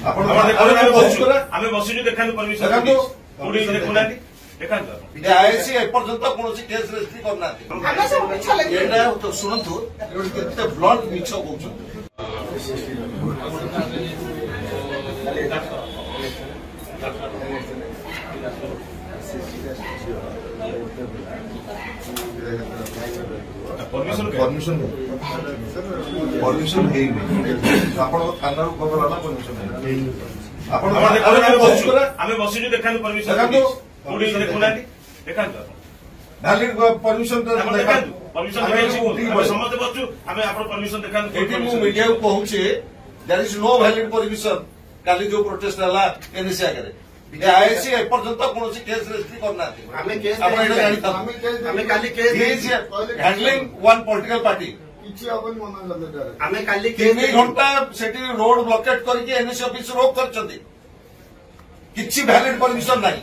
आमे बसिजु देखा परमिशन देखा आईसी एपर्यंत कौन केस रेजिस्ट्री करना शुणु केते ब्लंट मिछ कहउछ परमिशन है आपण थाना खबर आना परमिशन है आपण आमे बसिजु देखा परमिशन देखा वैलिड परमिशन परमिशन समस्त बच्चू आमे आपण परमिशन देखा मीडिया को कहूचे there is no valid permission काली जो प्रोटेस्ट हला एनसी आगे आईसी एपर्यंत कौन केस रेजिस्ट्री करना हैंडलिंग वन पॉलिटिकल पार्टी 3 घंटा से रोड ब्लॉकेट करके एनसी ऑफिस रोक कर वैलिड परमिशन नहीं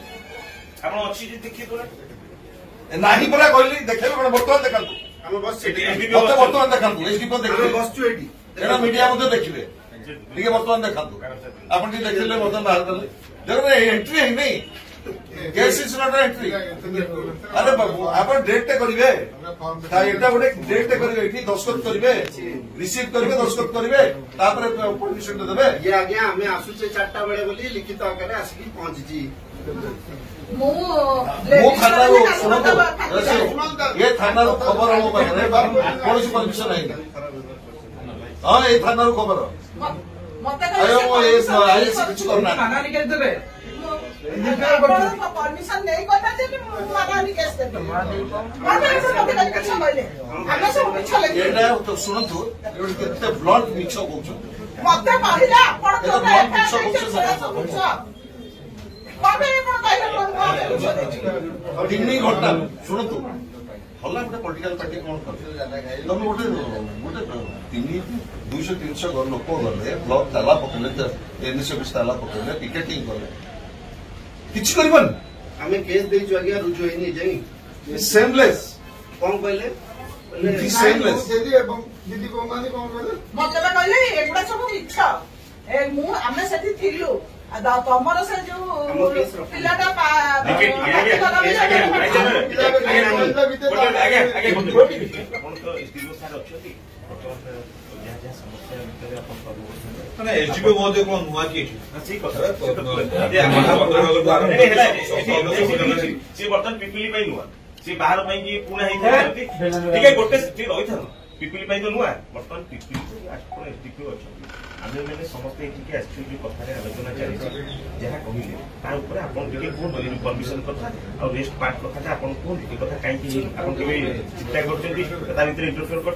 नहीं परा कहली देखे बर्तमान देखा बर्तमान देखा देखिए मीडिया देखिए बर्तमान देखा आप देखिए बर्तमान बाहर कले देखो एंट्री है नहीं केस इज नॉट एंट्री अरे आप डेट करेंगे एटा गोटे डेट करेंगे ये दस्खत करेंगे रिसीव करेंगे दस्खत करेंगे परमिशन देवे ये आज्ञा आम आसुचे 4टा बेले बोली लिखित आकार आसिक पहुंची ये थाना खबर मो पाखे कौन परमिशन है हाँ ये थाना खबर परमिशन नहीं शुणु केते ब्लंट मिछ कहउछ 3 घंटा शुणु हल्ला गोटे पॉलिटिकल पार्टी कौन कर गोटे 200-300 लोक गले ब्लॉक ताला पकड़े एनएस ऑफिस ताला पकड़े पिकेटिंग कले किछ करबन हमें केस देइछु आज्ञा रुजु हेनी जाई सेमलेस कोन कहले सेमलेस दीदी कोमानी कोन कहले मतलब कहले एगुडा सब इच्छा ए मु हमें सेठी थिलु तमर से जो पिलाटा एसडीपी महोदय कौन नुआ किए बर्तमान पिपिली नुआ सी बाहर पुणे गोटे रही था पिपिली तो नुआ बर्तमान पिपिली एसडीपी अच्छा आम मैंने समस्त कथा आलोचना चली जहाँ कहले परमिशन कथा और रेस्ट पार्ट कथा आप कहते कथा कहीं चिंता कर इंटरफेयर कर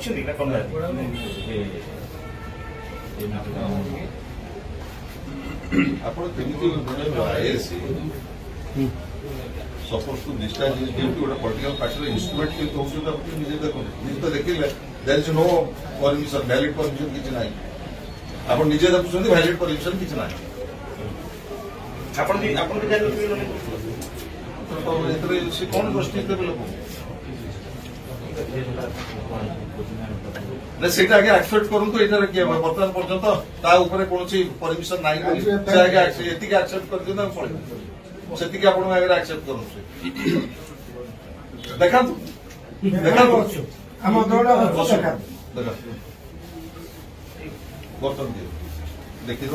suppose to discharge his duty गोटे पॉलिटिकल पार्टी इंस्ट्रूमेंट के देखते देखिले there is no permission valid permission किसी ना आप निजे देखुं वैलिड परमिशन किसी ना कौन गोष्ठी देवे लोक सेटा आगे एक्सेप्ट करूँ किए बर्तमान पर्यंत कौन परमिशन ना एक्सेप्ट कर से एक्सेप्ट करूँ देखा बर्तन देखिए